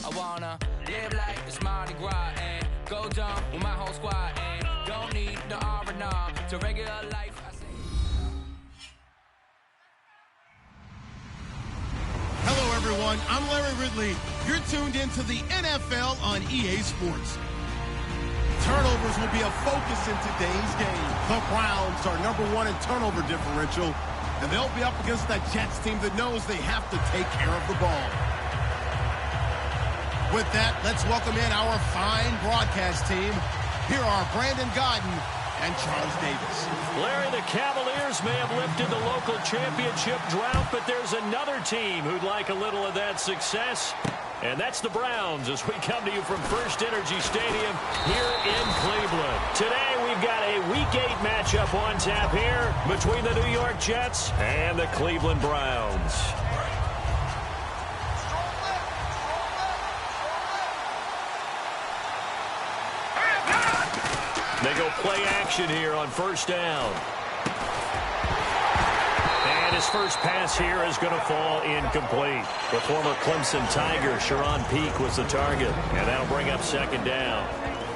I wanna live like it's Mardi Gras and go dumb with my whole squad and don't need the R&R to regular life. Hello, everyone. I'm Larry Ridley. You're tuned into the NFL on EA Sports. Turnovers will be a focus in today's game. The Browns are #1 in turnover differential, and they'll be up against that Jets team that knows they have to take care of the ball. With that, let's welcome in our fine broadcast team. Here are Brandon Godden and Charles Davis. Larry, the Cavaliers may have lifted the local championship drought, but there's another team who'd like a little of that success, and that's the Browns as we come to you from First Energy Stadium here in Cleveland. Today we've got a Week 8 matchup on tap here between the New York Jets and the Cleveland Browns. They go play action here on first down. And his first pass here is going to fall incomplete. The former Clemson Tiger, Sharon Peake, was the target. And that'll bring up second down.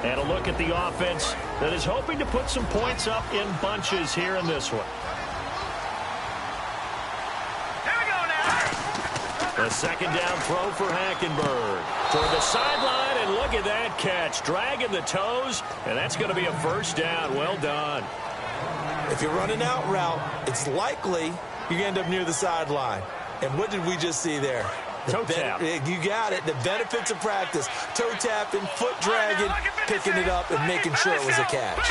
And a look at the offense that is hoping to put some points up in bunches here in this one. The second down throw for Hackenberg. Toward the sideline, and look at that catch. Dragging the toes, and that's going to be a first down. Well done. If you're running out route, it's likely you end up near the sideline. And what did we just see there? Toe tap. You got it. The benefits of practice. Toe tapping, foot dragging, picking it up, and making sure it was a catch.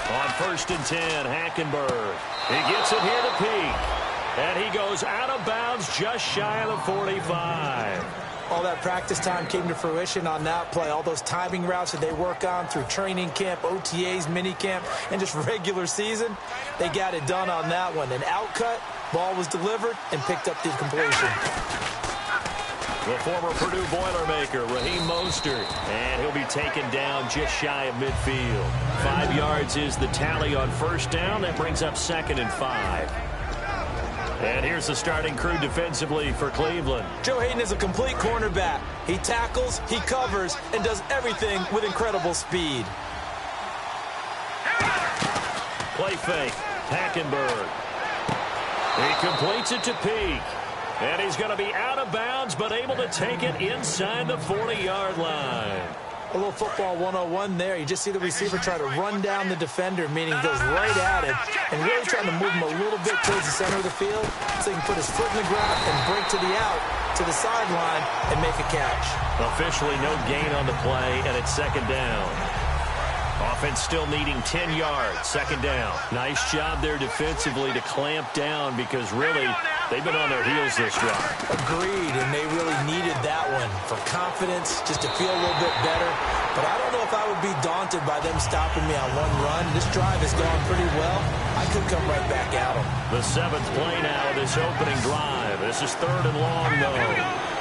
On 1st and 10, Hackenberg. He gets it here to Peake. And he goes out of bounds just shy of the 45. All that practice time came to fruition on that play. All those timing routes that they work on through training camp, OTAs, minicamp, and just regular season, they got it done on that one. An outcut, ball was delivered, and picked up the completion. The former Purdue Boilermaker, Raheem Mostert, and he'll be taken down just shy of midfield. 5 yards is the tally on first down. That brings up 2nd and 5. And here's the starting crew defensively for Cleveland. Joe Hayden is a complete cornerback. He tackles, he covers, and does everything with incredible speed. Play fake. Hackenberg. He completes it to Peake. And he's going to be out of bounds, but able to take it inside the 40-yard line. A little football 101 there. You just see the receiver try to run down the defender, meaning he goes right at him, and really trying to move him a little bit towards the center of the field so he can put his foot in the ground and break to the out, to the sideline, and make a catch. Officially no gain on the play, and it's 2nd down. Offense still needing 10 yards, 2nd down. Nice job there defensively to clamp down because really they've been on their heels this drive. Agreed, and they really needed that one for confidence, just to feel a little bit better. But I don't know if I would be daunted by them stopping me on one run. This drive has gone pretty well. I could come right back at them. The 7th play now of this opening drive. This is 3rd and long, though.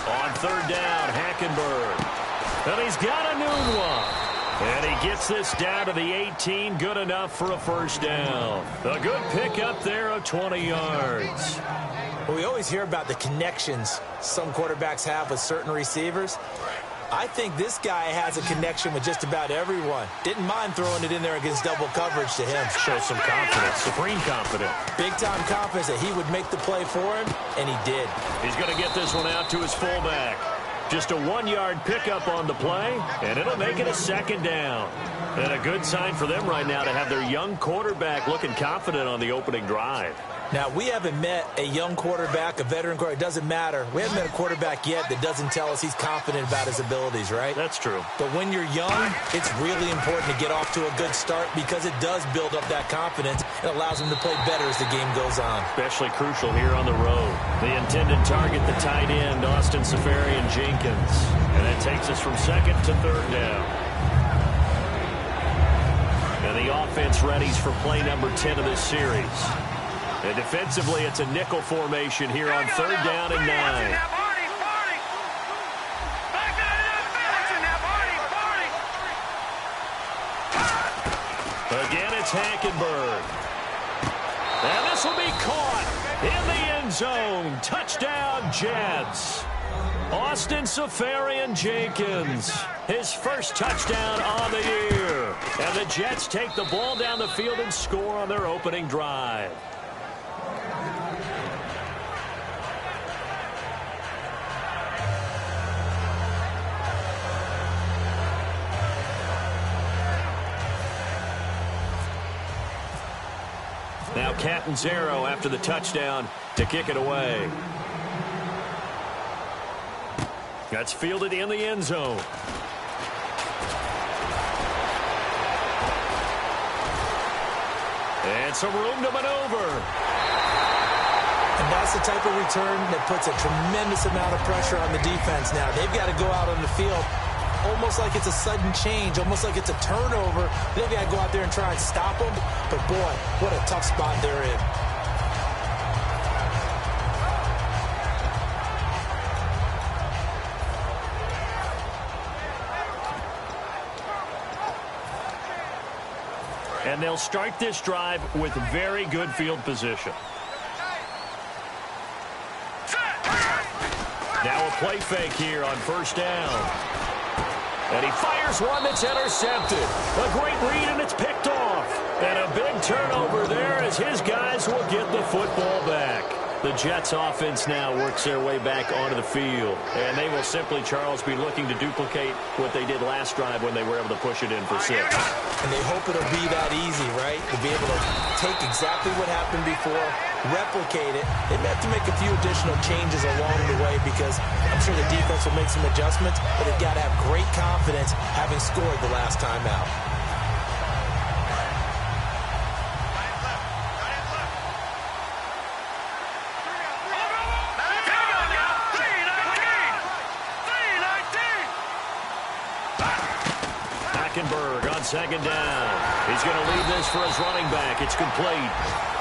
On 3rd down, Hackenberg. And he's got a new one. And he gets this down to the 18. Good enough for a first down. A good pickup there of 20 yards. We always hear about the connections some quarterbacks have with certain receivers. I think this guy has a connection with just about everyone. Didn't mind throwing it in there against double coverage to him. Shows some confidence, supreme confidence. Big-time confidence that he would make the play for him, and he did. He's going to get this one out to his fullback. Just a 1-yard pickup on the play, and it'll make it a 2nd down. And a good sign for them right now to have their young quarterback looking confident on the opening drive. Now, we haven't met a young quarterback, a veteran quarterback. It doesn't matter. We haven't met a quarterback yet that doesn't tell us he's confident about his abilities, right? That's true. But when you're young, it's really important to get off to a good start because it does build up that confidence. It allows him to play better as the game goes on. Especially crucial here on the road. The intended target, the tight end, Austin Seferian-Jenkins. And that takes us from 2nd to 3rd down. And the offense readies for play number 10 of this series. And defensively, it's a nickel formation here on 3rd down and 9. Again, it's Hackenberg. And this will be caught in the end zone. Touchdown, Jets. Austin Seferian-Jenkins, his first touchdown on the year. And the Jets take the ball down the field and score on their opening drive. Now Catanzaro after the touchdown to kick it away. That's fielded in the end zone. And some room to maneuver. And that's the type of return that puts a tremendous amount of pressure on the defense now. They've got to go out on the field almost like it's a sudden change, almost like it's a turnover. They've got to go out there and try and stop them. But, boy, what a tough spot they're in. And they'll start this drive with very good field position. Now a play fake here on first down. And he fires one that's intercepted. A great read, and it's picked off. And a big turnover there as his guys will get the football back. The Jets offense now works their way back onto the field. And they will simply, Charles, be looking to duplicate what they did last drive when they were able to push it in for 6. And they hope it'll be that easy, right? To be able to take exactly what happened before, replicate it. They may have to make a few additional changes along the way because I'm sure the defense will make some adjustments, but they've got to have great confidence having scored the last time out. On second down. He's going to leave this for his running back. It's complete.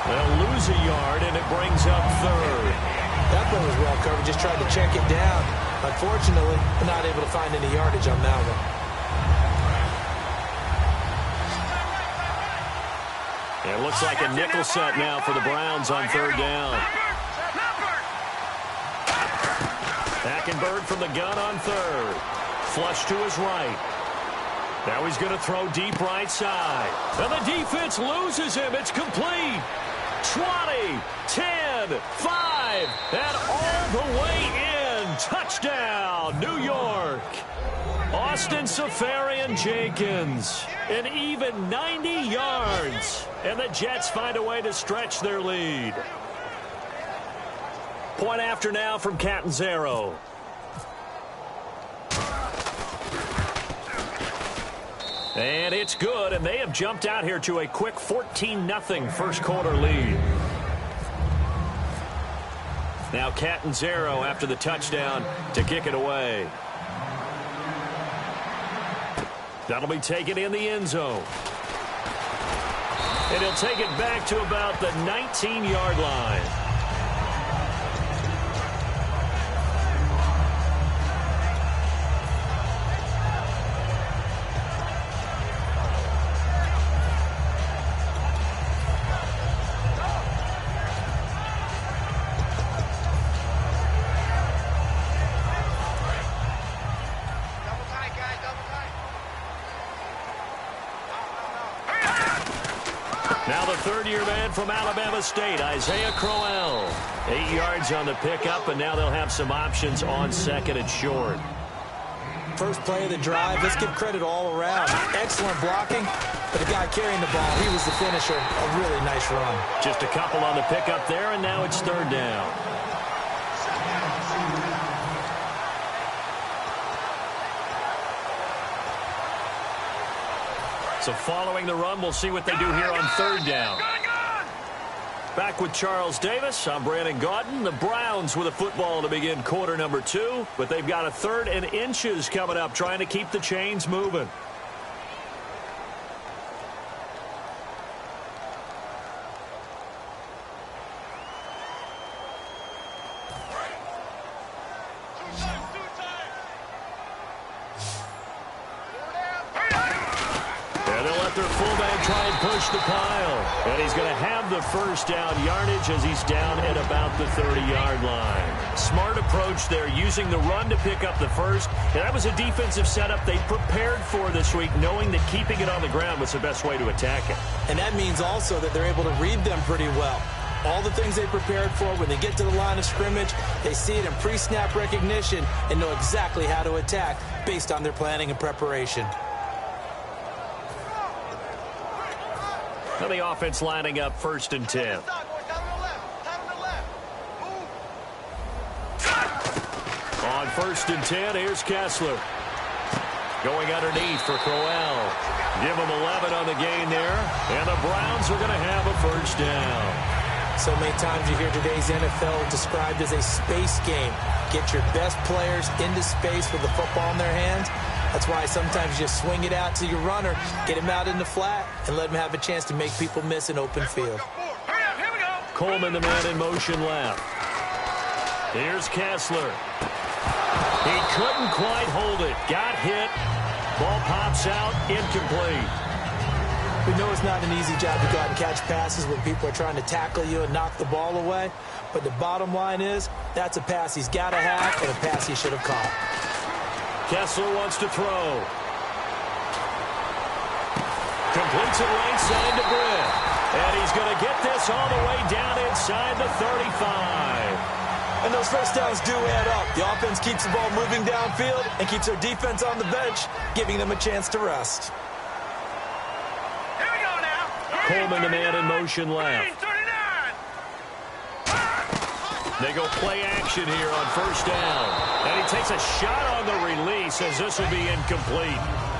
They'll lose a yard, and it brings up third. That play was well covered. Just tried to check it down. Unfortunately, not able to find any yardage on that one. It looks like a nickel set now for the Browns on third down. Hackenberg from the gun on third. Flush to his right. Now he's going to throw deep right side. And the defense loses him. It's complete. 20, 10, 5, and all the way in. Touchdown, New York. Austin Seferian-Jenkins. An even 90 yards. And the Jets find a way to stretch their lead. Point after now from Catanzaro. And it's good, and they have jumped out here to a quick 14-0 first quarter lead. Now Catanzaro after the touchdown to kick it away. That'll be taken in the end zone. And he'll take it back to about the 19-yard line. Now the third-year man from Alabama State, Isaiah Crowell. 8 yards on the pickup, and now they'll have some options on second and short. First play of the drive, let's give credit all around. Excellent blocking, but the guy carrying the ball, he was the finisher. A really nice run. Just a couple on the pickup there, and now it's third down. So following the run, we'll see what they do here on third down. Back with Charles Davis, I'm Brandon Gaudin. The Browns with a football to begin quarter number 2, but they've got a 3rd and inches coming up, trying to keep the chains moving. try and push the pile. And he's going to have the first down yardage as he's down at about the 30-yard line. Smart approach there, using the run to pick up the first. And that was a defensive setup they prepared for this week, knowing that keeping it on the ground was the best way to attack it. And that means also that they're able to read them pretty well. All the things they prepared for, when they get to the line of scrimmage, they see it in pre-snap recognition and know exactly how to attack based on their planning and preparation. Now the offense lining up 1st and 10. On 1st and 10, here's Kessler. Going underneath for Crowell. Give him 11 on the gain there. And the Browns are going to have a first down. So many times you hear today's NFL described as a space game. Get your best players into space with the football in their hands. That's why sometimes you just swing it out to your runner, get him out in the flat, and let him have a chance to make people miss an open field. Coleman, the man in motion left. Here's Kessler. He couldn't quite hold it. Got hit. Ball pops out. Incomplete. We know it's not an easy job to go out and catch passes when people are trying to tackle you and knock the ball away. But the bottom line is, that's a pass he's got to have and a pass he should have caught. Kessler wants to throw. Completes it right side to Britt. And he's going to get this all the way down inside the 35. And those first downs do add up. The offense keeps the ball moving downfield and keeps their defense on the bench, giving them a chance to rest. Coleman, the man in motion left. They go play action here on 1st down. And he takes a shot on the release as this will be incomplete.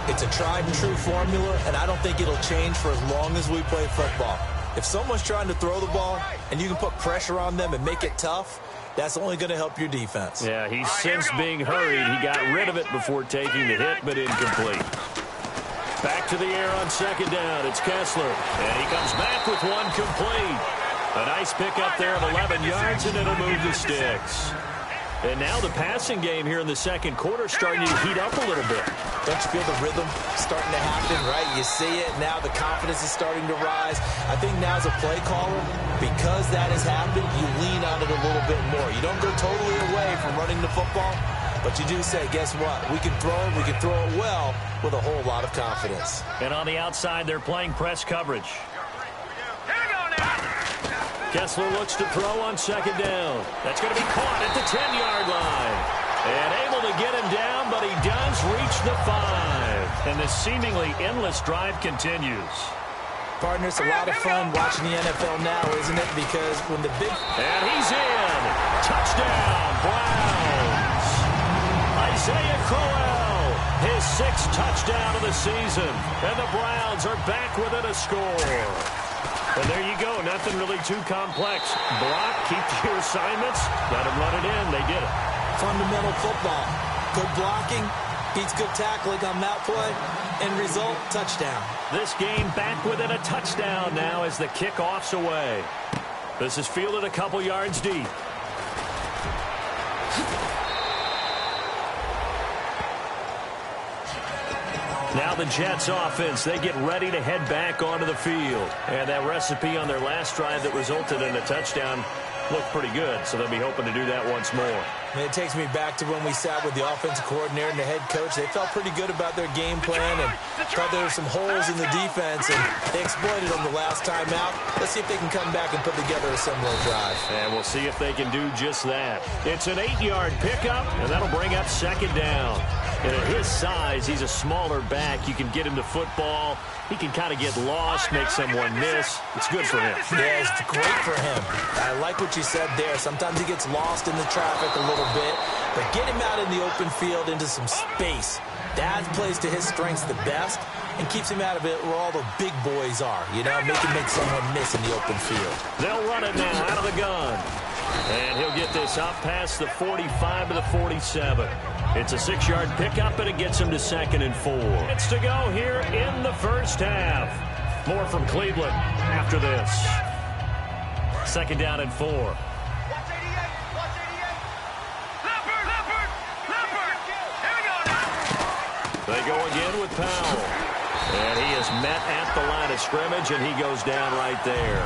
It's a tried and true formula, and I don't think it'll change for as long as we play football. If someone's trying to throw the ball and you can put pressure on them and make it tough, that's only going to help your defense. Yeah, he's since being hurried. He got rid of it before taking the hit, but incomplete. Back to the air on 2nd down. It's Kessler. And he comes back with one complete. A nice pickup there of 11 yards, and it'll move the sticks. And now the passing game here in the 2nd quarter starting to heat up a little bit. Don't you feel the rhythm starting to happen, right? You see it. Now the confidence is starting to rise. I think now as a play caller, because that has happened, you lean on it a little bit more. You don't go totally away from running the football, but you do say, guess what? We can throw it. We can throw it well with a whole lot of confidence. And on the outside, they're playing press coverage. Kessler looks to throw on 2nd down. That's going to be caught at the 10-yard line. And able to get him down, but he does reach the 5. And this seemingly endless drive continues. Partner, it's a lot of fun watching the NFL now, isn't it? Because when the big... And he's in. Touchdown, Browns. Isaiah Crowell, his 6th touchdown of the season. And the Browns are back within a score. And there you go. Nothing really too complex. Block, keep your assignments, let them run it in. They did it. Fundamental football. Good blocking, beats good tackling on that play, and result, touchdown. This game back within a touchdown now as the kickoff's away. This is fielded a couple yards deep. Now the Jets offense, they get ready to head back onto the field. And that recipe on their last drive that resulted in a touchdown looked pretty good, so they'll be hoping to do that once more. And it takes me back to when we sat with the offensive coordinator and the head coach. They felt pretty good about their game plan and thought there were some holes in the defense, and they exploited them the last time out. Let's see if they can come back and put together a similar drive. And we'll see if they can do just that. It's an 8-yard pickup, and that'll bring up 2nd down. And at his size, he's a smaller back. You can get him to football. He can kind of get lost, make someone miss. It's good for him. Yeah, it's great for him. I like what you said there. Sometimes he gets lost in the traffic a little bit, but get him out in the open field into some space. That plays to his strengths the best and keeps him out of it where all the big boys are, you know, make someone miss in the open field. They'll run it now out of the gun. And he'll get this up past the 45 to the 47. It's a 6-yard pickup, and it gets him to 2nd and 4. It's to go here in the first half. More from Cleveland after this. 2nd down and 4. They go again with Powell. And he is met at the line of scrimmage, and he goes down right there.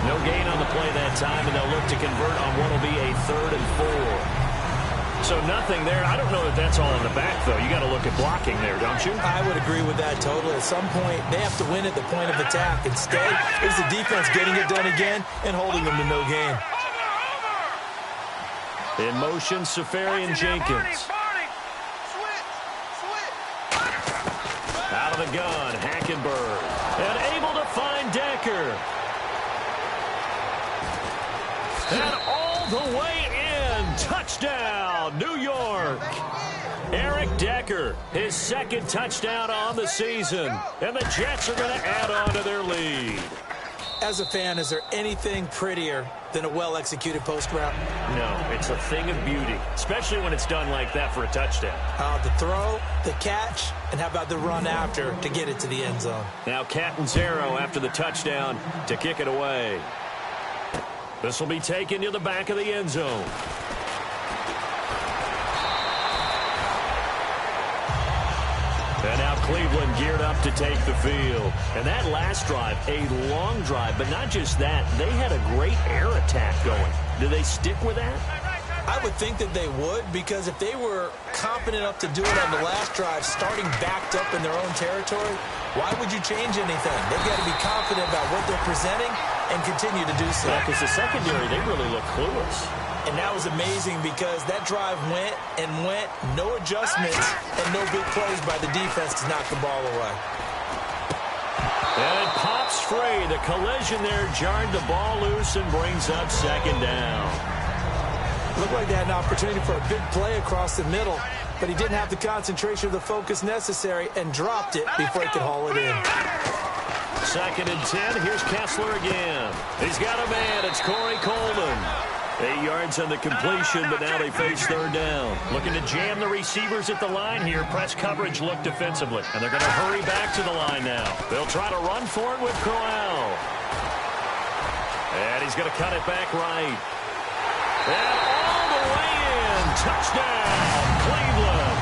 No gain on the play that time, and they'll look to convert on what will be a 3rd and 4. So nothing there. I don't know that that's all in the back, though. You got to look at blocking there, don't you? I would agree with that totally. At some point, they have to win at the point of attack. Instead, it's the defense getting it done again and holding them to no gain. In motion, Safarian Jenkins. Out of the gun, Hackenberg. And able to find Decker. And all the way in. Touchdown, New York. Eric Decker, his 2nd touchdown on the season. And the Jets are going to add on to their lead. As a fan, is there anything prettier than a well-executed post route? No, it's a thing of beauty, especially when it's done like that for a touchdown. The throw, the catch, and how about the run after to get it to the end zone? Now Catanzaro after the touchdown to kick it away. This will be taken to the back of the end zone. And now Cleveland geared up to take the field. And that last drive, a long drive, but not just that. They had a great air attack going. Do they stick with that? I would think that they would, because if they were confident enough to do it on the last drive, starting backed up in their own territory, why would you change anything? They've got to be confident about what they're presenting and continue to do so. Because the secondary, they really look clueless. And that was amazing because that drive went and went, no adjustments, and no big plays by the defense to knock the ball away. And it pops free. The collision there jarred the ball loose and brings up 2nd down. Looked like they had an opportunity for a big play across the middle, but he didn't have the concentration or the focus necessary and dropped it before he could haul it in. 2nd and 10. Here's Kessler again. He's got a man. It's Corey Coleman. 8 yards on the completion, but now they face 3rd down. Looking to jam the receivers at the line here. Press coverage look defensively, and they're going to hurry back to the line now. They'll try to run for it with Crowell. And he's going to cut it back right. And all the way in. Touchdown, Cleveland.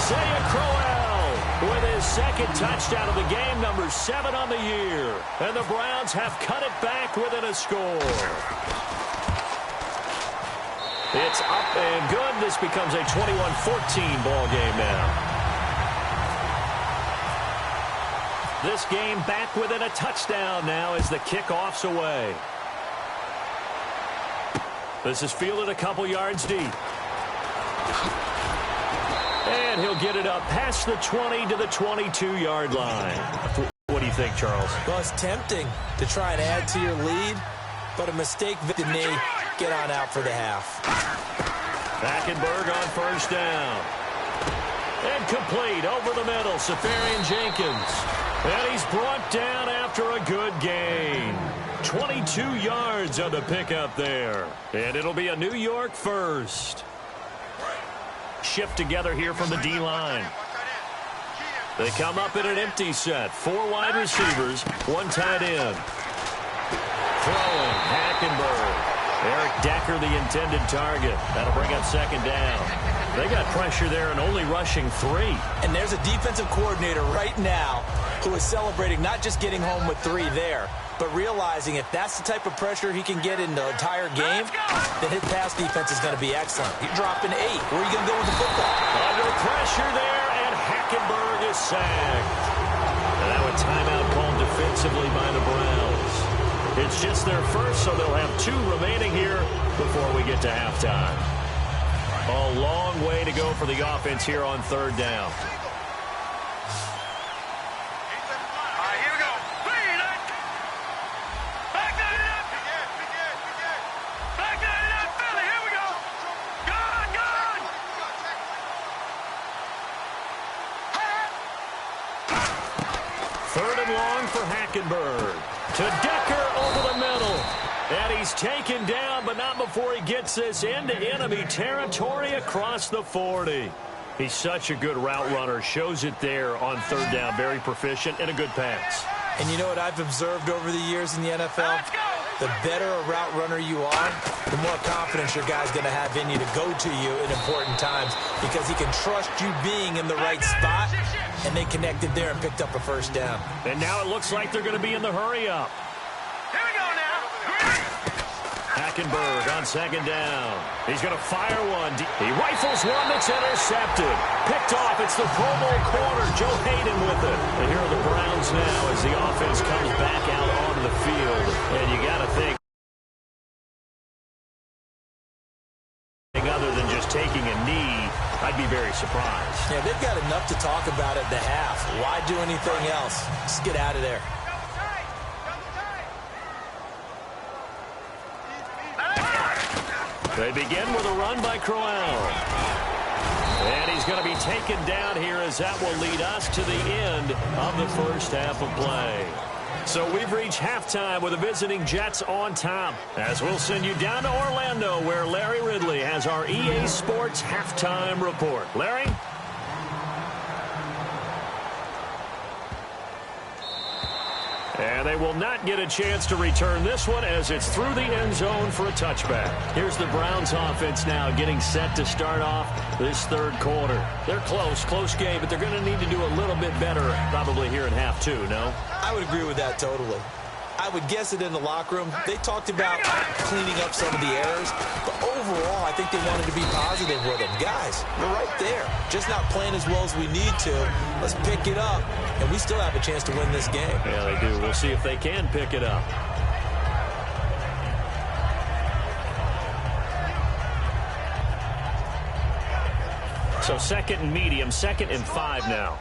Isaiah Crowell with his 2nd touchdown of the game, number 7 on the year. And the Browns have cut it back within a score. It's up and good. This becomes a 21-14 ball game now. This game back within a touchdown now as the kickoff's away. This is fielded a couple yards deep. And he'll get it up past the 20 to the 22-yard line. What do you think, Charles? Well, it's tempting to try and add to your lead, but a mistake with the knee. Get on out for the half. Hackenberg on 1st down. And complete over the middle. Safarian Jenkins. And he's brought down after a good gain. 22 yards on the pickup there. And it'll be a New York 1st. Shift together here from the D-line. They come up in an empty set. 4 wide receivers, 1 tight end. Throwing, Hackenberg. Eric Decker, the intended target. That'll bring up 2nd down. They got pressure there and only rushing 3. And there's a defensive coordinator right now who is celebrating not just getting home with 3 there, but realizing if that's the type of pressure he can get in the entire game, then his pass defense is going to be excellent. You're dropping 8. Where are you going to go with the football? Under pressure there, and Hackenberg is sacked. And that was timeout called defensively by the Browns. It's just their 1st, so they'll have 2 remaining here before we get to halftime. A long way to go for the offense here on 3rd down. For Hackenberg to Decker over the middle, and he's taken down, but not before he gets this into enemy territory across the 40. He's such a good route runner, shows it there on 3rd down, very proficient and a good pass. And you know what I've observed over the years in the NFL? The better a route runner you are, the more confidence your guy's going to have in you to go to you in important times, because he can trust you being in the right spot and they connected there and picked up a first down. And now it looks like they're going to be in the hurry-up. Here we go now. Hackenberg on second down. He's going to fire one. He rifles one that's intercepted. Picked off. It's the Pro Bowl corner. Joe Hayden with it. And here are the Browns now as the offense comes back out onto the field. And you got to think, other than just taking a knee, I'd be very surprised. Yeah, they've got enough to talk about at the half. Why do anything else? Just get out of there. They begin with a run by Crowell. And he's going to be taken down here as that will lead us to the end of the first half of play. So we've reached halftime with the visiting Jets on top, as we'll send you down to Orlando where Larry Ridley has our EA Sports halftime report. Larry? And they will not get a chance to return this one as it's through the end zone for a touchback. Here's the Browns offense now getting set to start off this third quarter. They're close game, but they're going to need to do a little bit better probably here in half two, no? I would agree with that totally. I would guess it in the locker room. They talked about cleaning up some of the errors, but overall, I think they wanted to be positive with them. Guys, we're right there. Just not playing as well as we need to. Let's pick it up, and we still have a chance to win this game. Yeah, they do. We'll see if they can pick it up. So second and medium, 2nd and 5 now.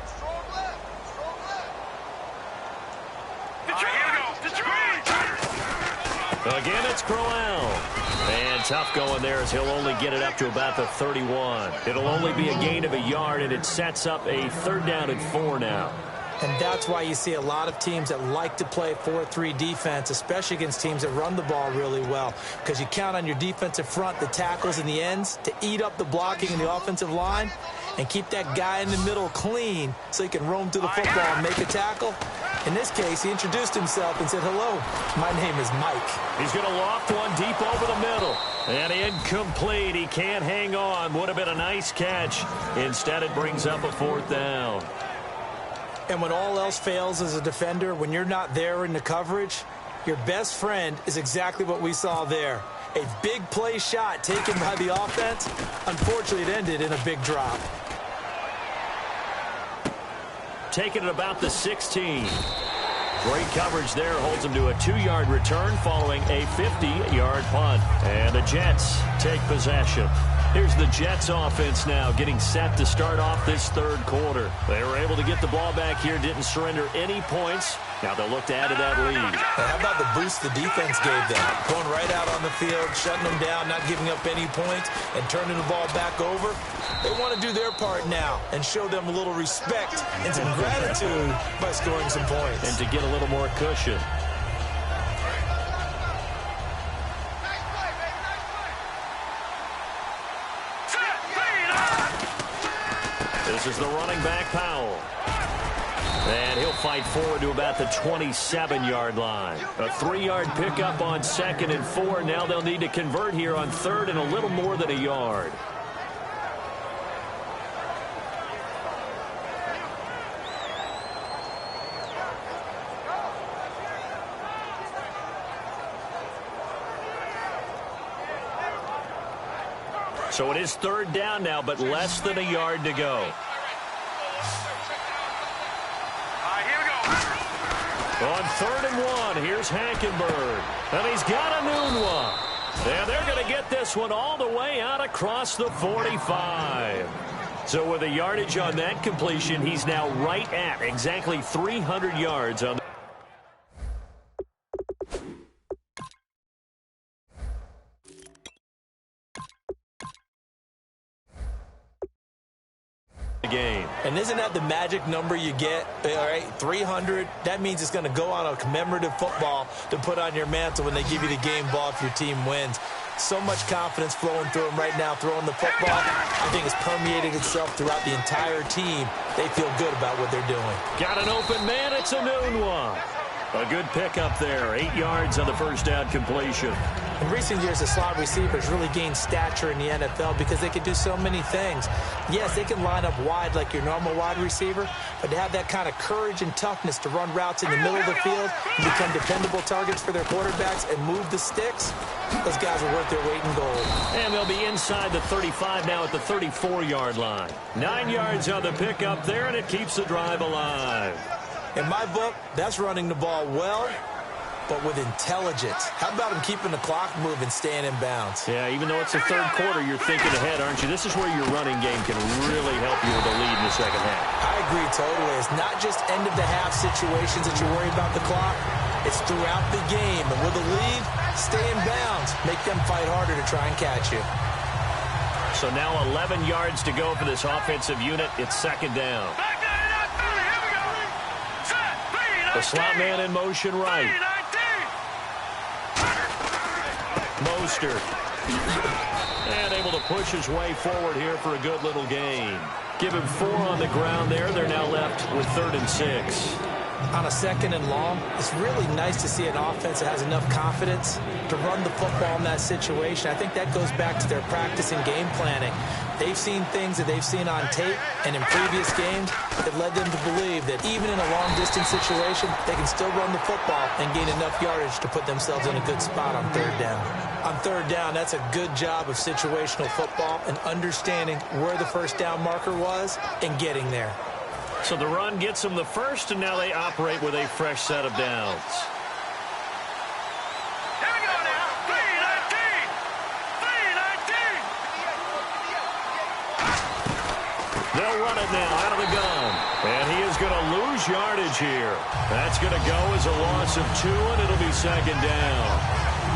Again, it's Crowell. And tough going there as he'll only get it up to about the 31. It'll only be a gain of a yard, and it sets up a 3rd down and 4 now. And that's why you see a lot of teams that like to play 4-3 defense, especially against teams that run the ball really well, because you count on your defensive front, the tackles and the ends, to eat up the blocking in the offensive line and keep that guy in the middle clean so he can roam to the football and make a tackle. In this case, he introduced himself and said, hello, my name is Mike. He's going to loft one deep over the middle. And incomplete. He can't hang on. Would have been a nice catch. Instead, it brings up a 4th down. And when all else fails as a defender, when you're not there in the coverage, your best friend is exactly what we saw there. A big play shot taken by the offense. Unfortunately, it ended in a big drop. Taking it about the 16. Great coverage there. Holds him to a 2-yard return following a 50-yard punt. And the Jets take possession. Here's the Jets offense now getting set to start off this third quarter. They were able to get the ball back here, didn't surrender any points. Now they'll look to add to that lead. How about the boost the defense gave them? Going right out on the field, shutting them down, not giving up any points, and turning the ball back over. They want to do their part now and show them a little respect and some gratitude by scoring some points. And to get a little more cushion. This is the running back, Powell. And he'll fight forward to about the 27-yard line. A 3-yard pickup on 2nd and 4. Now they'll need to convert here on 3rd and a little more than a yard. So it is 3rd down now, but less than a yard to go. On 3rd and 1, here's Hackenberg. And he's got a noon one. And they're going to get this one all the way out across the 45. So with a yardage on that completion, he's now right at exactly 300 yards on the game. And isn't that the magic number you get? All right, 300. That means it's going to go on a commemorative football to put on your mantle when they give you the game ball if your team wins. So much confidence flowing through them right now, throwing the football. I think it's permeated itself throughout the entire team. They feel good about what they're doing. Got an open man. It's a noon one. A good pickup there. 8 yards on the first down completion. In recent years, the slot receivers really gained stature in the NFL because they can do so many things. Yes, they can line up wide like your normal wide receiver, but to have that kind of courage and toughness to run routes in the middle of the field and become dependable targets for their quarterbacks and move the sticks, those guys are worth their weight in gold. And they'll be inside the 35 now at the 34-yard line. 9 yards on the pickup there, and it keeps the drive alive. In my book, that's running the ball well, but with intelligence. How about him keeping the clock moving, staying in bounds? Yeah, even though it's the third quarter, you're thinking ahead, aren't you? This is where your running game can really help you with a lead in the second half. I agree totally. It's not just end-of-the-half situations that you worry about the clock. It's throughout the game. And with a lead, stay in bounds. Make them fight harder to try and catch you. So now 11 yards to go for this offensive unit. It's second down. The slot man in motion right. Mostert. And able to push his way forward here for a good little gain. Give him 4 on the ground there. They're now left with 3rd and 6. On a 2nd and long, it's really nice to see an offense that has enough confidence to run the football in that situation. I think that goes back to their practice and game planning. They've seen things that they've seen on tape and in previous games that led them to believe that even in a long-distance situation, they can still run the football and gain enough yardage to put themselves in a good spot on 3rd down. On 3rd down, that's a good job of situational football and understanding where the first down marker was and getting there. So the run gets them the first, and now they operate with a fresh set of downs. Here we go now. 3-19. 3-19. They'll run it now out of the gun. And he is going to lose yardage here. That's going to go as a loss of 2, and it'll be second down.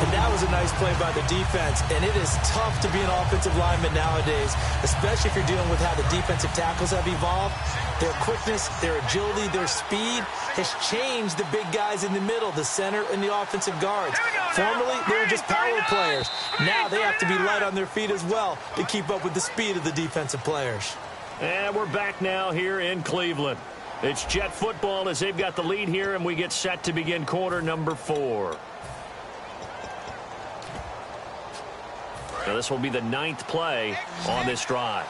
And that was a nice play by the defense, and it is tough to be an offensive lineman nowadays, especially if you're dealing with how the defensive tackles have evolved. Their quickness, their agility, their speed has changed the big guys in the middle, the center, and the offensive guards. Formerly, they were just power players. Now they have to be light on their feet as well to keep up with the speed of the defensive players. And we're back now here in Cleveland. It's Jet football as they've got the lead here, and we get set to begin quarter number 4. Now this will be the 9th play on this drive.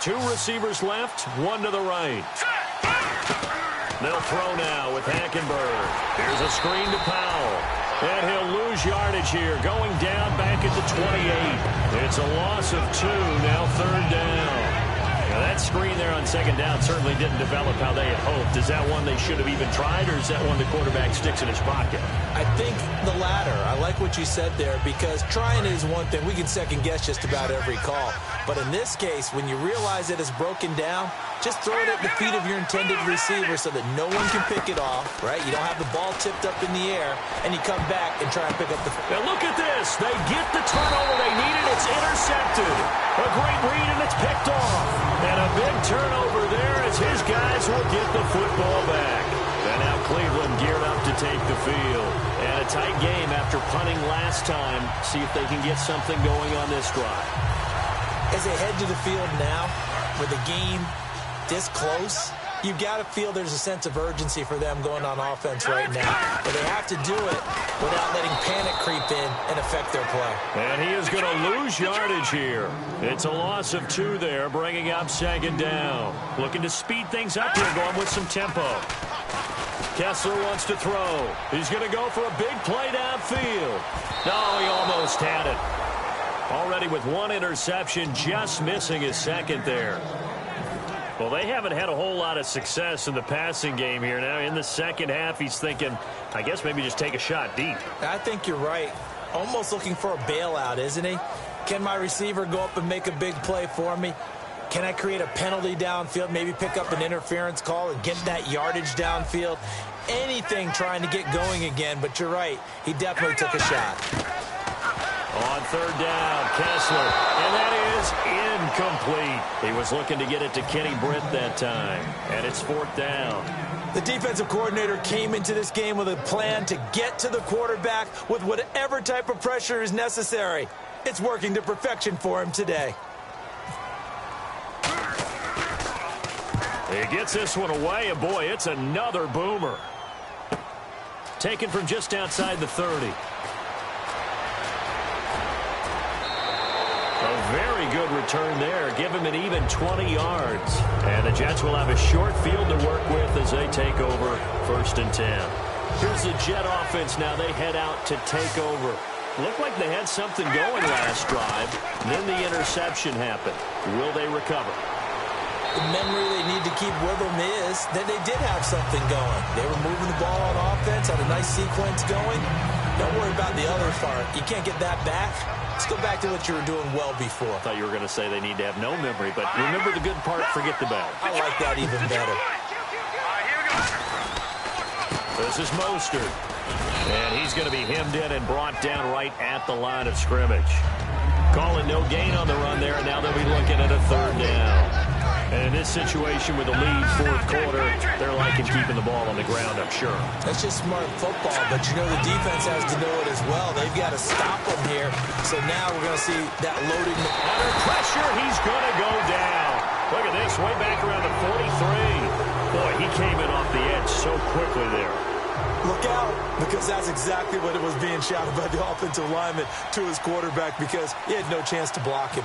2 receivers left, 1 to the right. They'll throw now with Hackenberg. Here's a screen to Powell. And he'll lose yardage here, going down back at the 28. It's a loss of 2, now 3rd down. Now that screen there on 2nd down certainly didn't develop how they had hoped. Is that one they should have even tried, or is that one the quarterback sticks in his pocket? I think the latter. I like what you said there, because trying is one thing. We can second guess just about every call. But in this case, when you realize that it's broken down, just throw it at the feet of your intended receiver so that no one can pick it off, right? You don't have the ball tipped up in the air, and you come back and try and pick up the... Now look at this. They get the turnover they needed. It's intercepted. A great read, and it's picked off. And a big turnover there as his guys will get the football back. And now Cleveland geared up to take the field. And a tight game after punting last time. See if they can get something going on this drive. As they head to the field now, with the game this close, you've got to feel there's a sense of urgency for them going on offense right now. But they have to do it without letting panic creep in and affect their play. And he is going to lose yardage here. It's a loss of 2 there, bringing up 2nd down. Looking to speed things up here, going with some tempo. Kessler wants to throw. He's going to go for a big play downfield. No, he almost had it. Already with 1 interception, just missing his 2nd there. Well, they haven't had a whole lot of success in the passing game here. Now, in the second half, he's thinking, I guess maybe just take a shot deep. I think you're right. Almost looking for a bailout, isn't he? Can my receiver go up and make a big play for me? Can I create a penalty downfield, maybe pick up an interference call and get that yardage downfield? Anything trying to get going again, but you're right. He definitely took a shot. On 3rd down, Kessler, and that is incomplete. He was looking to get it to Kenny Britt that time, and it's 4th down. The defensive coordinator came into this game with a plan to get to the quarterback with whatever type of pressure is necessary. It's working to perfection for him today. He gets this one away, and boy, it's another boomer. taken from just outside the 30. A very good return there. Give him an even 20 yards. And the Jets will have a short field to work with as they take over 1st and 10. Here's the Jet offense now. They head out to take over. Looked like they had something going last drive. Then the interception happened. Will they recover? The memory they need to keep with them is that they did have something going. They were moving the ball on offense, had a nice sequence going. Don't worry about the other part. You can't get that back. Let's go back to what you were doing well before. I thought you were going to say they need to have no memory, but remember the good part, forget the bad. I like that even better. This is Mostert. And he's going to be hemmed in and brought down right at the line of scrimmage. Calling no gain on the run there, and now they'll be looking at a 3rd down. And in this situation with the lead 4th quarter, they're liking keeping the ball on the ground, I'm sure. That's just smart football, but you know the defense has to know it as well. They've got to stop them here. So now we're going to see that loading. Under pressure, he's going to go down. Look at this, way back around the 43. Boy, he came in off the edge so quickly there. Look out, because that's exactly what it was being shouted by the offensive lineman to his quarterback, because he had no chance to block him.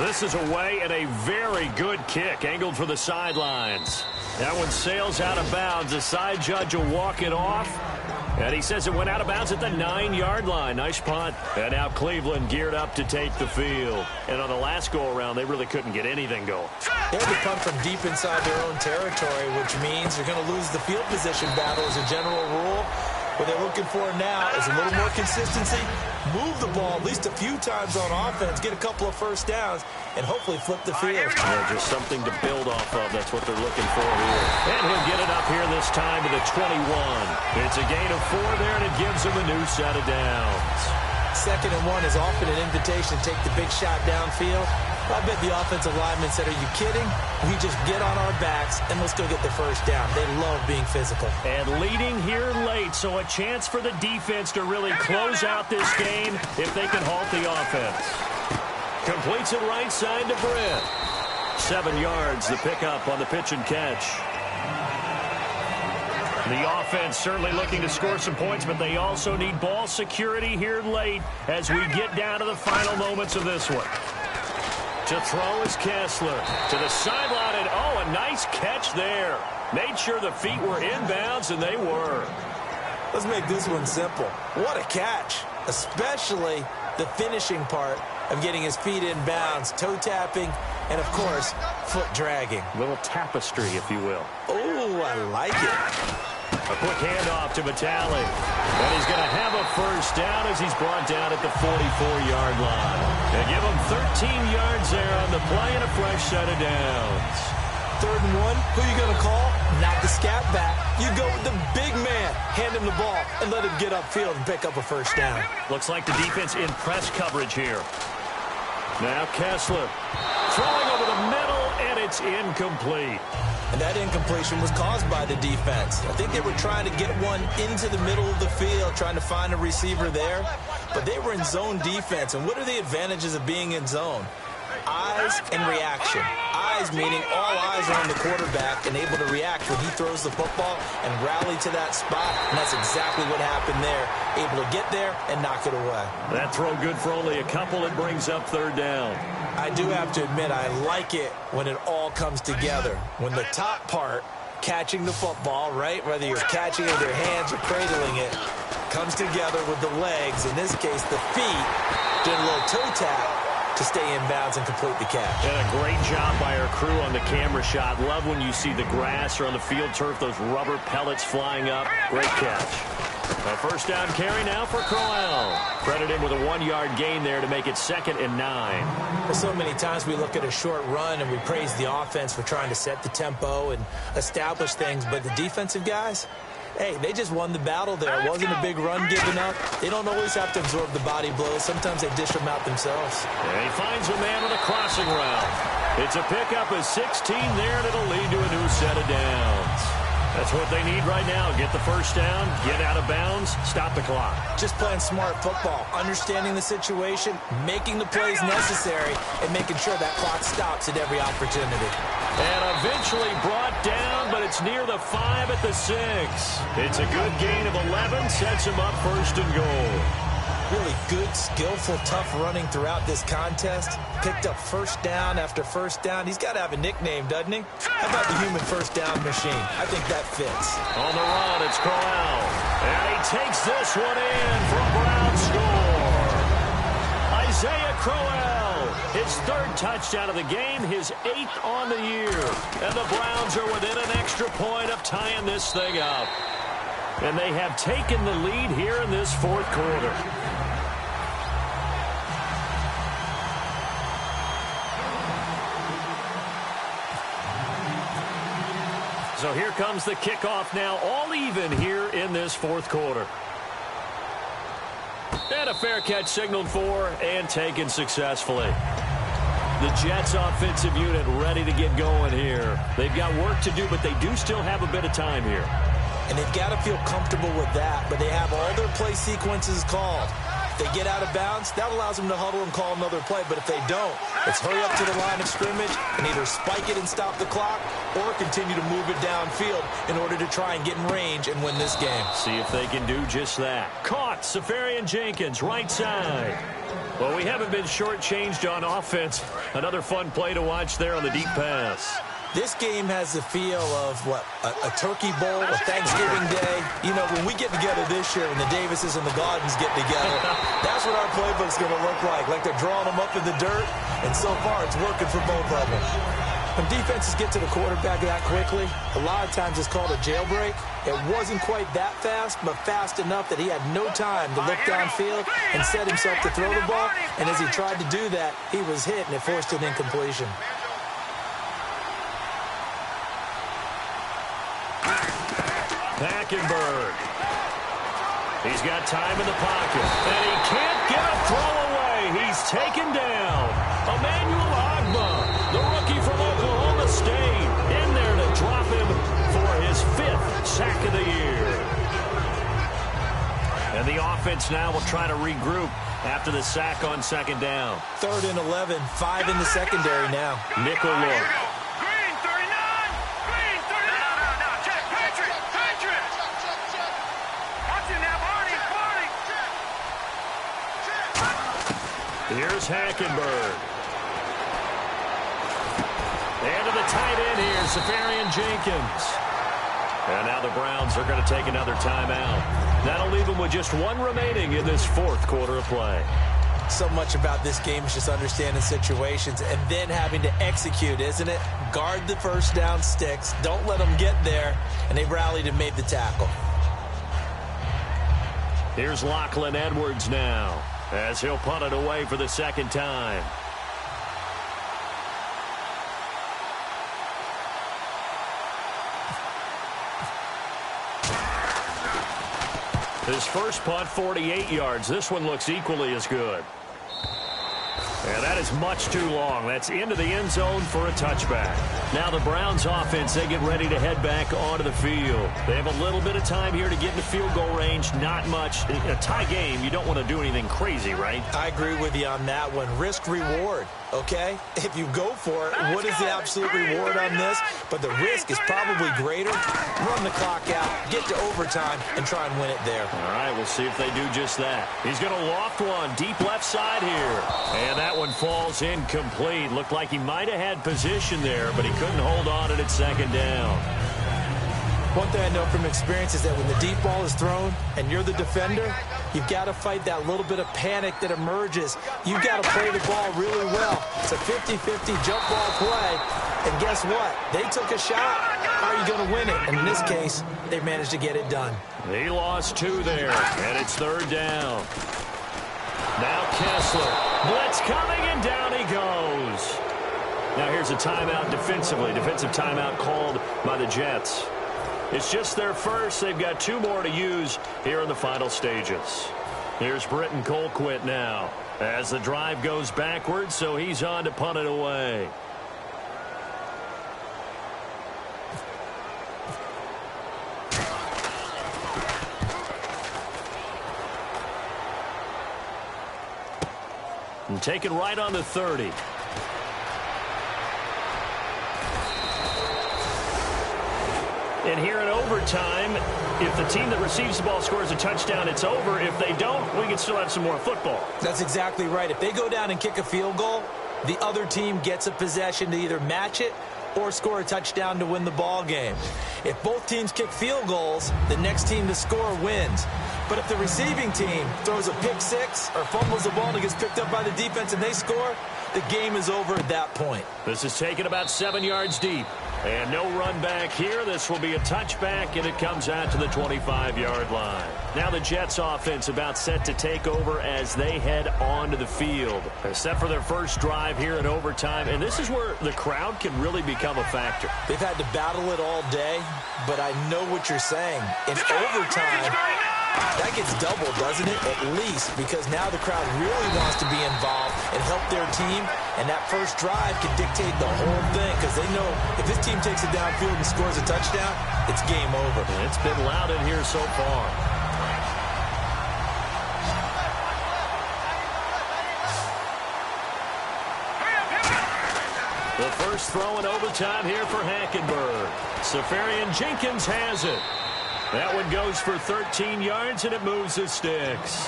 This is away and a very good kick, angled for the sidelines. That one sails out of bounds. The side judge will walk it off. And he says it went out of bounds at the 9-yard line. Nice punt. And now Cleveland geared up to take the field. And on the last go-around, they really couldn't get anything going. They had to punt from deep inside their own territory, which means you're going to lose the field position battle as a general rule. What they're looking for now is a little more consistency, move the ball at least a few times on offense, get a couple of 1st downs, and hopefully flip the field. Yeah, just something to build off of. That's what they're looking for here. And he'll get it up here this time to the 21. It's a gain of 4 there, and it gives him a new set of downs. 2nd and 1 is often an invitation to take the big shot downfield. I bet the offensive lineman said, are you kidding? We just get on our backs and let's go get the 1st down. They love being physical. And leading here late, so a chance for the defense to really close out this game if they can halt the offense. Completes it right side to Britt. 7 yards, the pickup on the pitch and catch. The offense certainly looking to score some points, but they also need ball security here late as we get down to the final moments of this one. To throw is Kessler. To the sideline, and oh, a nice catch there. Made sure the feet were inbounds, and they were. Let's make this one simple. What a catch, especially the finishing part of getting his feet in bounds, toe tapping, and, of course, foot dragging. A little tapestry, if you will. Oh, I like it. A quick handoff to Vitale. And he's going to have a 1st down as he's brought down at the 44-yard line. They give him 13 yards there on the play and a fresh set of downs. 3rd and 1, who you going to call? Not the scat back. You go with the big man. Hand him the ball and let him get upfield and pick up a 1st down. Looks like the defense in press coverage here. Now Kessler throwing over the middle, and it's incomplete. And that incompletion was caused by the defense. I think they were trying to get one into the middle of the field, trying to find a receiver there. But they were in zone defense. And what are the advantages of being in zone? Eyes and reaction. Eyes meaning all eyes are on the quarterback and able to react when he throws the football and rally to that spot. And that's exactly what happened there. Able to get there and knock it away. That throw good for only a couple. It brings up 3rd down. I do have to admit, I like it when it all comes together. When the top part, catching the football, right, whether you're catching it with your hands or cradling it, comes together with the legs, in this case the feet, doing a little toe tap to stay in bounds and complete the catch. And a great job by our crew on the camera shot. Love when you see the grass or on the field turf, those rubber pellets flying up. Great catch. A 1st down carry now for Crowell. Credit him with a 1-yard gain there to make it 2nd and 9. Well, so many times we look at a short run and we praise the offense for trying to set the tempo and establish things, but the defensive guys, hey, they just won the battle there. It wasn't a big run given up. They don't always have to absorb the body blows. Sometimes they dish them out themselves. And he finds a man on a crossing route. It's a pickup of 16 there, and it'll lead to a new set of downs. That's what they need right now. Get the first down, get out of bounds, stop the clock. Just playing smart football, understanding the situation, making the plays necessary, and making sure that clock stops at every opportunity. And eventually brought down, but it's near the 5 at the 6. It's a good gain of 11, sets him up first and goal. Really good, skillful, tough running throughout this contest. Picked up first down after first down. He's got to have a nickname, doesn't he? How about the human first down machine? I think that fits. On the run, it's Crowell. And he takes this one in for a Brown score. Isaiah Crowell, his 3rd touchdown of the game, his 8th on the year. And the Browns are within an extra point of tying this thing up. And they have taken the lead here in this 4th quarter. So here comes the kickoff now, all even here in this 4th quarter. And a fair catch signaled for and taken successfully. The Jets offensive unit ready to get going here. They've got work to do, but they do still have a bit of time here. And they've got to feel comfortable with that, but they have all their play sequences called. If they get out of bounds, that allows them to huddle and call another play. But if they don't, it's hurry up to the line of scrimmage and either spike it and stop the clock or continue to move it downfield in order to try and get in range and win this game. See if they can do just that. Caught, Safarian Jenkins, right side. Well, we haven't been shortchanged on offense. Another fun play to watch there on the deep pass. This game has the feel of, what, a turkey bowl, a Thanksgiving day. You know, when we get together this year, when the Davises and the Gaudens get together, that's what our playbook's going to look like they're drawing them up in the dirt, and so far it's working for both of them. When defenses get to the quarterback that quickly, a lot of times it's called a jailbreak. It wasn't quite that fast, but fast enough that he had no time to look downfield and set himself to throw the ball, and as he tried to do that, he was hit, and it forced an incompletion. Hackenberg. He's got time in the pocket. And he can't get a throw away. He's taken down. Emmanuel Ogbah, the rookie from Oklahoma State, in there to drop him for his 5th sack of the year. And the offense now will try to regroup after the sack on 2nd down. 3rd and 11, 5 in the secondary now. Nickel look. Here's Hackenberg. And to the tight end here, Safarian Jenkins. And now the Browns are going to take another timeout. That'll leave them with just 1 remaining in this 4th quarter of play. So much about this game is just understanding situations and then having to execute, isn't it? Guard the first down sticks. Don't let them get there. And they rallied and made the tackle. Here's Lachlan Edwards now, as he'll punt it away for the 2nd time. His first punt, 48 yards. This one looks equally as good. And that is much too long. That's into the end zone for a touchback. Now the Browns offense, they get ready to head back onto the field. They have a little bit of time here to get into field goal range. Not much. In a tie game, you don't want to do anything crazy, right? I agree with you on that one. Risk reward, okay? If you go for it, what is the absolute reward on this? But the risk is probably greater. Run the clock out, get to overtime, and try and win it there. All right, we'll see if they do just that. He's going to loft one deep left side here. And that one falls incomplete. Looked like he might have had position there, but he couldn't hold on at 2nd down. One thing I know from experience is that when the deep ball is thrown and you're the defender, you've got to fight that little bit of panic that emerges. You've got to play the ball really well. It's a 50-50 jump ball play. And guess what? They took a shot. How are you going to win it? And in this case, they managed to get it done. He lost 2 there, and it's 3rd down. Now Kessler. Blitz coming, and down he goes. Now here's a timeout defensively. Defensive timeout called by the Jets. It's just their first. They've got 2 more to use here in the final stages. Here's Britton Colquitt now as the drive goes backwards, so he's on to punt it away. taken right on the 30. And here in overtime, if the team that receives the ball scores a touchdown, it's over. If they don't, we can still have some more football. That's exactly right. If they go down and kick a field goal, the other team gets a possession to either match it or score a touchdown to win the ball game. If both teams kick field goals, the next team to score wins. But if the receiving team throws a pick six or fumbles the ball and it gets picked up by the defense and they score, the game is over at that point. This is taken about 7 yards deep. And no run back here. This will be a touchback, and it comes out to the 25-yard line. Now the Jets offense about set to take over as they head onto the field. Except for their first drive here in overtime. And this is where the crowd can really become a factor. They've had to battle it all day, but I know what you're saying. In overtime, that gets doubled, doesn't it? At least, because now the crowd really wants to be involved and help their team, and that first drive can dictate the whole thing because they know if this team takes it downfield and scores a touchdown, it's game over. And it's been loud in here so far. The first throw in overtime here for Hackenberg. Safarian Jenkins has it. That one goes for 13 yards, and it moves the sticks.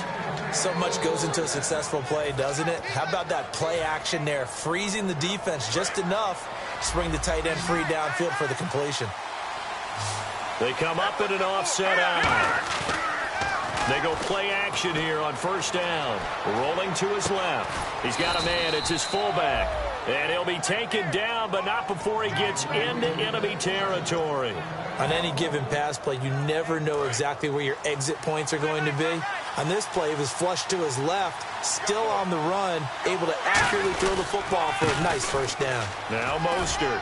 So much goes into a successful play, doesn't it? How about that play action there, freezing the defense just enough to bring the tight end free downfield for the completion. They come up in an offset out. They go play action here on first down. Rolling to his left. He's got a man. It's his fullback. And he'll be taken down, but not before he gets into enemy territory. On any given pass play, you never know exactly where your exit points are going to be. On this play, he was flushed to his left, still on the run, able to accurately throw the football for a nice first down. Now Mostert.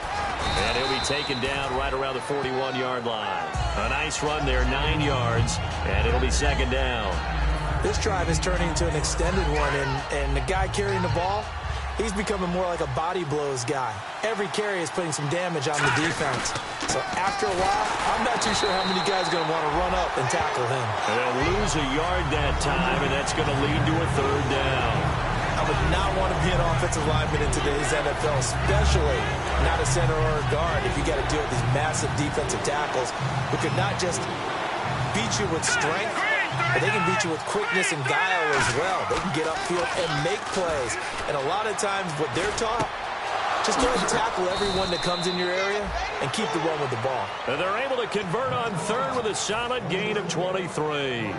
And he'll be taken down right around the 41-yard line. A nice run there, 9 yards, and it'll be second down. This drive is turning into an extended one, and the guy carrying the ball, he's becoming more like a body blows guy. Every carry is putting some damage on the defense. So after a while, I'm not too sure how many guys are going to want to run up and tackle him. And they'll lose a yard that time, and that's going to lead to a third down. I would not want to be an offensive lineman in today's NFL, especially not a center or a guard, if you got to deal with these massive defensive tackles who could not just beat you with strength, but they can beat you with quickness and guile as well. They can get upfield and make plays. And a lot of times what they're taught, just go ahead and tackle everyone that comes in your area and keep the run with the ball. And they're able to convert on third with a solid gain of 23.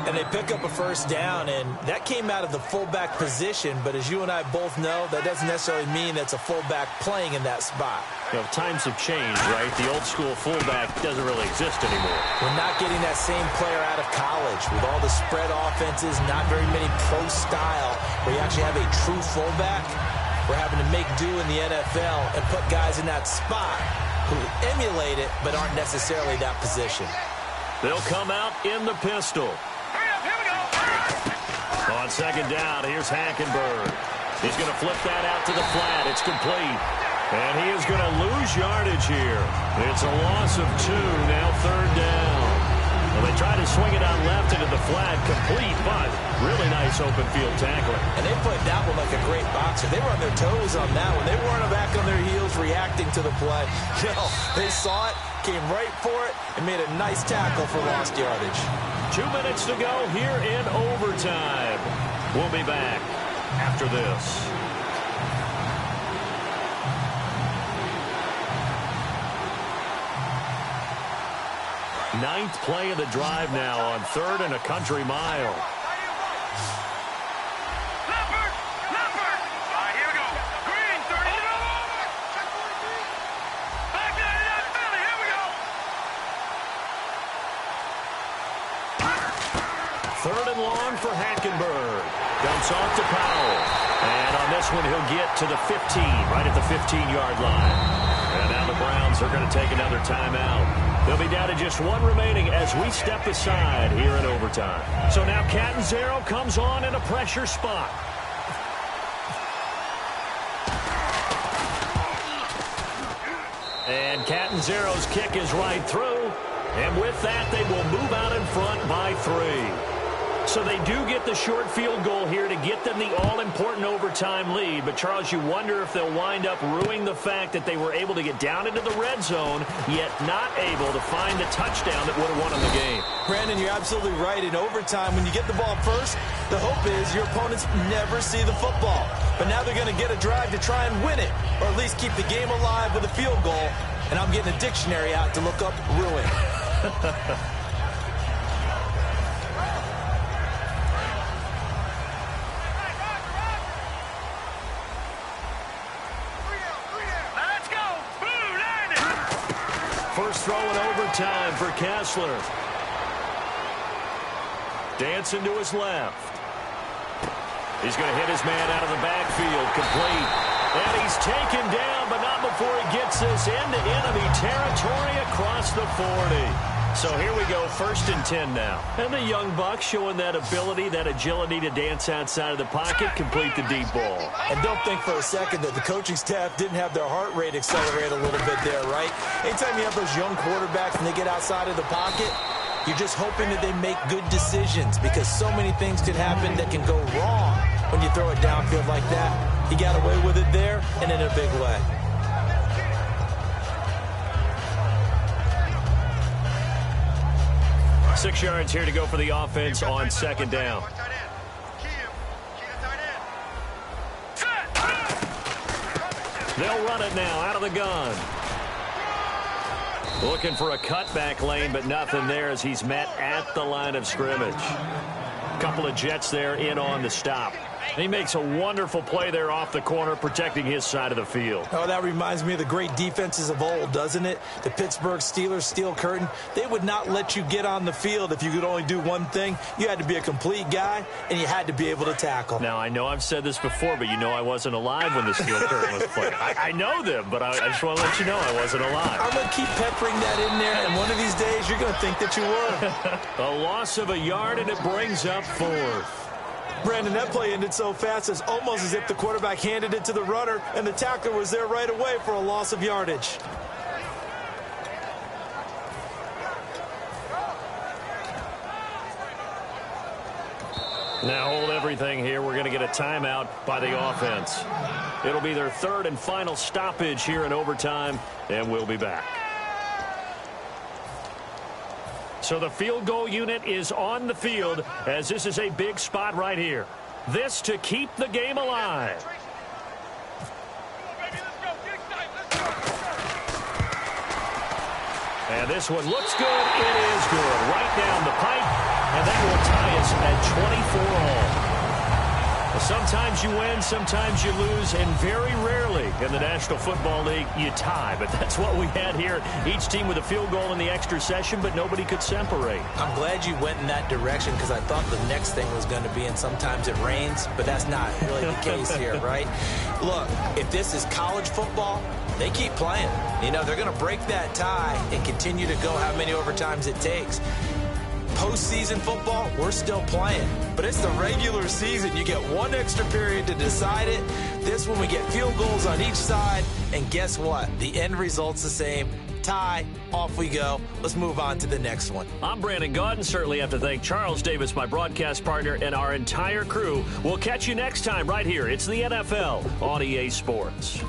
And they pick up a first down, and that came out of the fullback position. But as you and I both know, that doesn't necessarily mean that's a fullback playing in that spot. You know, times have changed, right? The old school fullback doesn't really exist anymore. We're not getting that same player out of college with all the spread offenses, not very many pro style where you actually have a true fullback. We're having to make do in the NFL and put guys in that spot who emulate it but aren't necessarily that position. They'll come out in the pistol. On second down, here's Hackenberg. He's going to flip that out to the flat. It's complete. And he is going to lose yardage here. It's a loss of 2, now third down. Well, they try to swing it out left into the flat, complete, but really nice open field tackling. And they played that one like a great boxer. They were on their toes on that one. They weren't back on their heels reacting to the play. No, they saw it, came right for it, and made a nice tackle for lost yardage. 2 minutes to go here in overtime. We'll be back after this. Ninth play of the drive now on third and a country mile. Leopard! All right, here we go. Green, 30. Back to that Philly, here we go. Third and long for Hackenberg. Dumps off to Powell. And on this one, he'll get to the 15, right at the 15-yard line. And now the Browns are going to take another timeout. They'll be down to just one remaining as we step aside here in overtime. So now Catanzaro comes on in a pressure spot. And Catanzaro's kick is right through. And with that, they will move out in front by 3. So they do get the short field goal here to get them the all-important overtime lead. But, Charles, you wonder if they'll wind up ruining the fact that they were able to get down into the red zone, yet not able to find the touchdown that would have won them the game. Brandon, you're absolutely right. In overtime, when you get the ball first, the hope is your opponents never see the football. But now they're going to get a drive to try and win it, or at least keep the game alive with a field goal. And I'm getting a dictionary out to look up ruin. First throw in overtime for Kessler. Dancing to his left. He's going to hit his man out of the backfield. Complete. And he's taken down, but not before he gets this into enemy territory across the 40. So here we go, 1st and 10 now. And the young buck showing that ability, that agility to dance outside of the pocket, complete the deep ball. And don't think for a second that the coaching staff didn't have their heart rate accelerate a little bit there, right? Anytime you have those young quarterbacks and they get outside of the pocket, you're just hoping that they make good decisions because so many things could happen that can go wrong when you throw it downfield like that. He got away with it there and in a big way. Six yards here to go for the offense on 2nd down. They'll run it now out of the gun. Looking for a cutback lane, but nothing there as he's met at the line of scrimmage. Couple of Jets there in on the stop. He makes a wonderful play there off the corner, protecting his side of the field. Oh, that reminds me of the great defenses of old, doesn't it? The Pittsburgh Steelers steel curtain. They would not let you get on the field if you could only do one thing. You had to be a complete guy, and you had to be able to tackle. Now, I know I've said this before, but you know I wasn't alive when the steel curtain was played. I know them, but I just want to let you know I wasn't alive. I'm going to keep peppering that in there, and one of these days you're going to think that you were. A loss of a yard, and it brings up 4th. Brandon, that play ended so fast, it's almost as if the quarterback handed it to the runner, and the tackler was there right away for a loss of yardage. Now hold everything here. We're going to get a timeout by the offense. It'll be their 3rd and final stoppage here in overtime, and we'll be back. So the field goal unit is on the field as this is a big spot right here. This to keep the game alive. And this one looks good. It is good. Right down the pipe. And that will tie us at 24 all. Sometimes you win, sometimes you lose, and very rarely in the National Football League you tie. But that's what we had here. Each team with a field goal in the extra session, but nobody could separate. I'm glad you went in that direction because I thought the next thing was going to be, and sometimes it rains, but that's not really the case here, right? Look, if this is college football, they keep playing. You know, they're going to break that tie and continue to go how many overtimes it takes. Postseason football, we're still playing. But it's the regular season. You get one extra period to decide it. This one, we get field goals on each side. And guess what? The end result's the same. Tie. Off we go. Let's move on to the next one. I'm Brandon Gaudin. Certainly have to thank Charles Davis, my broadcast partner, and our entire crew. We'll catch you next time right here. It's the NFL on EA Sports.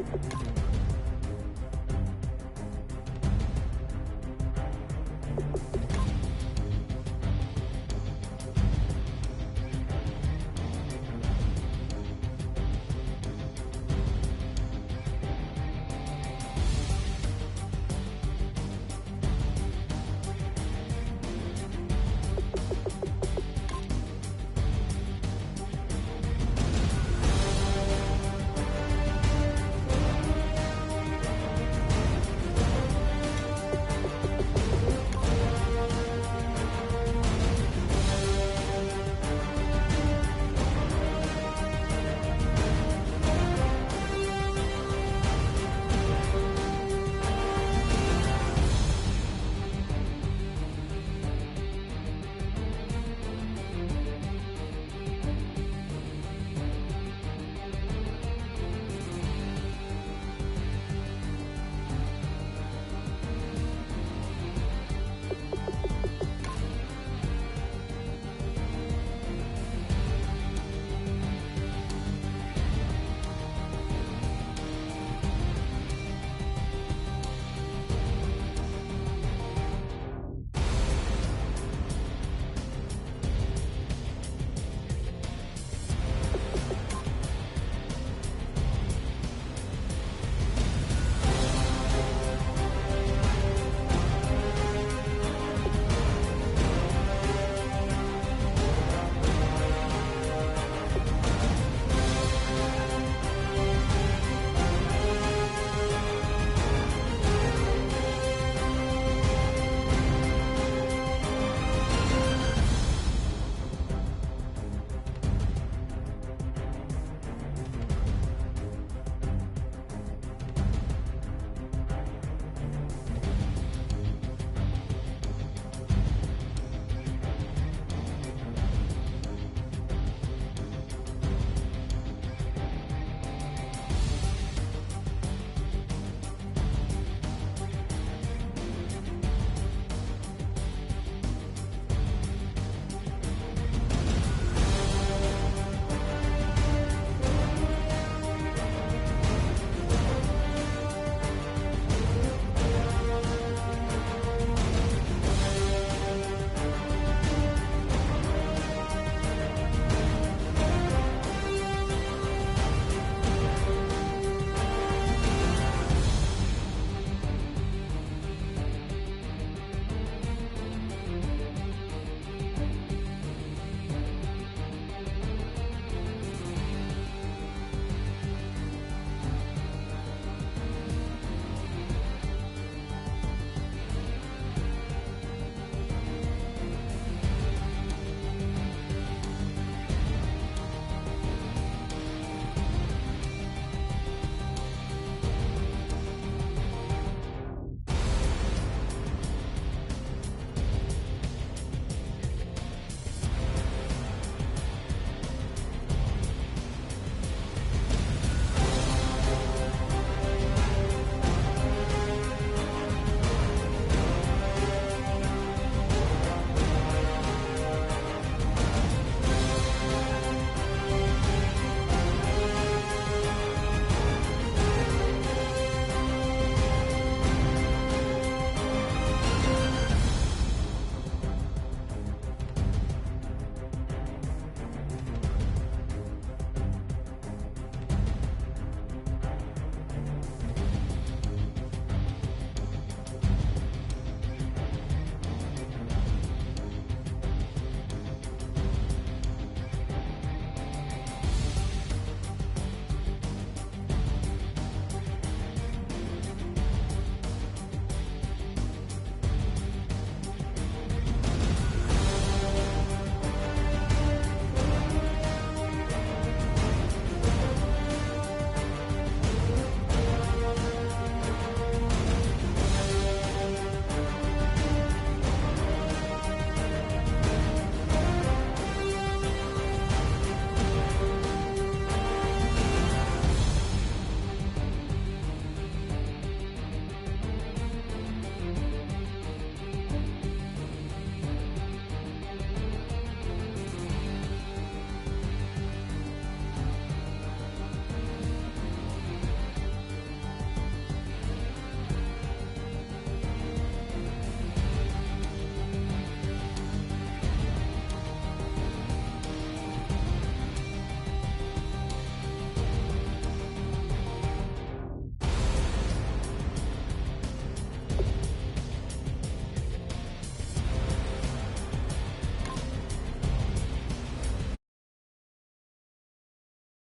it.